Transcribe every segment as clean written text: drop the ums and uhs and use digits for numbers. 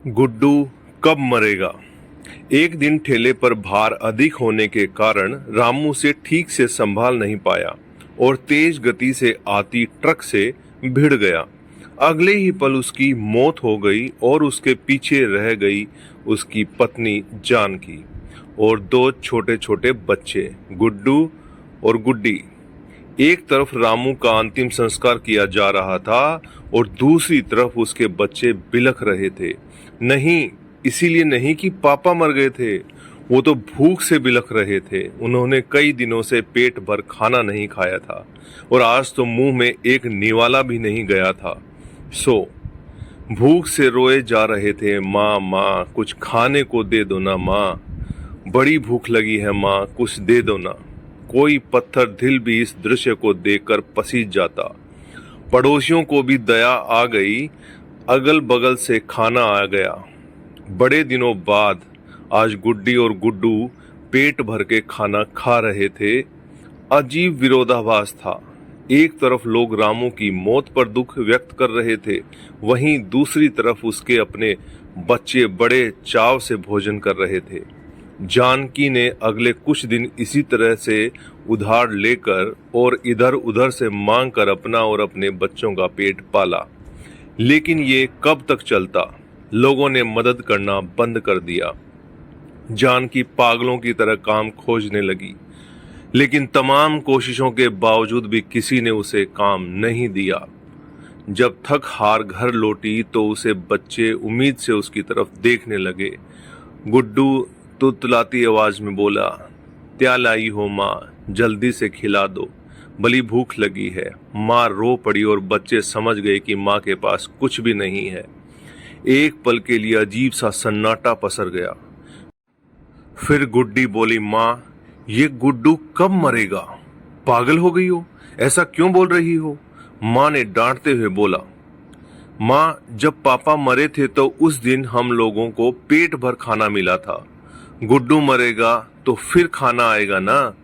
गुड्डू कब मरेगा। एक दिन ठेले पर भार अधिक होने के कारण रामू से ठीक से संभाल नहीं पाया और तेज गति से आती ट्रक से भिड़ गया। अगले ही पल उसकी मौत हो गई और उसके पीछे रह गई उसकी पत्नी जानकी और दो छोटे छोटे बच्चे गुड्डू और गुड्डी। एक तरफ रामू का अंतिम संस्कार किया जा रहा था और दूसरी तरफ उसके बच्चे बिलख रहे थे। नहीं, इसीलिए नहीं कि पापा मर गए थे, वो तो भूख से बिलख रहे थे। उन्होंने कई दिनों से पेट भर खाना नहीं खाया था और आज तो मुंह में एक निवाला भी नहीं गया था। सो भूख से रोए जा रहे थे। माँ माँ कुछ खाने को दे दो ना माँ, बड़ी भूख लगी है माँ, कुछ दे दो ना। कोई पत्थर दिल भी इस दृश्य को देखकर पसीज जाता। पड़ोसियों को भी दया आ गई, अगल बगल से खाना आ गया। बड़े दिनों बाद आज गुड्डी और गुड्डू पेट भर के खाना खा रहे थे। अजीब विरोधाभास था। एक तरफ लोग रामू की मौत पर दुख व्यक्त कर रहे थे, वहीं दूसरी तरफ उसके अपने बच्चे बड़े चाव से भोजन कर रहे थे। जानकी ने अगले कुछ दिन इसी तरह से उधार लेकर और इधर उधर से मांग कर अपना और अपने बच्चों का पेट पाला। लेकिन ये कब तक चलता। लोगों ने मदद करना बंद कर दिया। जानकी पागलों की तरह काम खोजने लगी, लेकिन तमाम कोशिशों के बावजूद भी किसी ने उसे काम नहीं दिया। जब थक हार घर लौटी तो उसे बच्चे उम्मीद से उसकी तरफ देखने लगे। गुड्डू तुतलाती आवाज में बोला, क्या लाई हो माँ, जल्दी से खिला दो, बड़ी भूख लगी है। माँ रो पड़ी और बच्चे समझ गए कि माँ के पास कुछ भी नहीं है। एक पल के लिए अजीब सा सन्नाटा पसर गया। फिर गुड्डी बोली, माँ ये गुड्डू कब मरेगा, पागल हो गई हो, ऐसा क्यों बोल रही हो। माँ ने डांटते हुए बोला, माँ जब पापा मरे थे तो उस दिन हम लोगों को पेट भर खाना मिला था, गुड्डू मरेगा तो फिर खाना आएगा ना।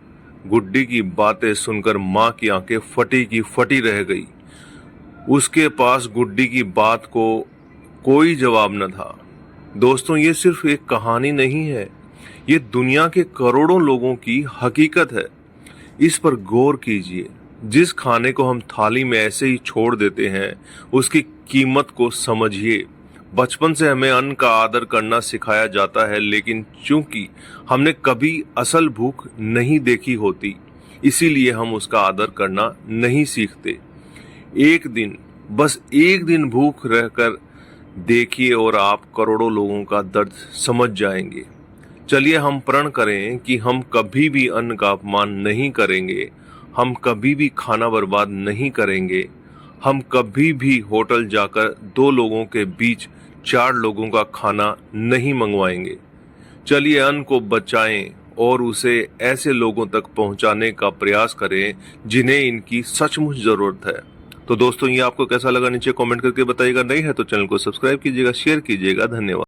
गुड्डी की बातें सुनकर माँ की आंखें फटी की फटी रह गई। उसके पास गुड्डी की बात को कोई जवाब न था। दोस्तों, ये सिर्फ एक कहानी नहीं है, ये दुनिया के करोड़ों लोगों की हकीकत है। इस पर गौर कीजिए। जिस खाने को हम थाली में ऐसे ही छोड़ देते हैं, उसकी कीमत को समझिए। बचपन से हमें अन्न का आदर करना सिखाया जाता है, लेकिन चूंकि हमने कभी असल भूख नहीं देखी होती, इसीलिए हम उसका आदर करना नहीं सीखते। एक दिन, बस एक दिन भूख रहकर देखिए और आप करोड़ों लोगों का दर्द समझ जाएंगे। चलिए हम प्रण करें कि हम कभी भी अन्न का अपमान नहीं करेंगे, हम कभी भी खाना बर्बाद नहीं करेंगे, हम कभी भी होटल जाकर दो लोगों के बीच 4 लोगों का खाना नहीं मंगवाएंगे। चलिए अन्न को बचाएं और उसे ऐसे लोगों तक पहुंचाने का प्रयास करें जिन्हें इनकी सचमुच जरूरत है। तो दोस्तों, ये आपको कैसा लगा नीचे कमेंट करके बताइएगा। नहीं है तो चैनल को सब्सक्राइब कीजिएगा, शेयर कीजिएगा। धन्यवाद।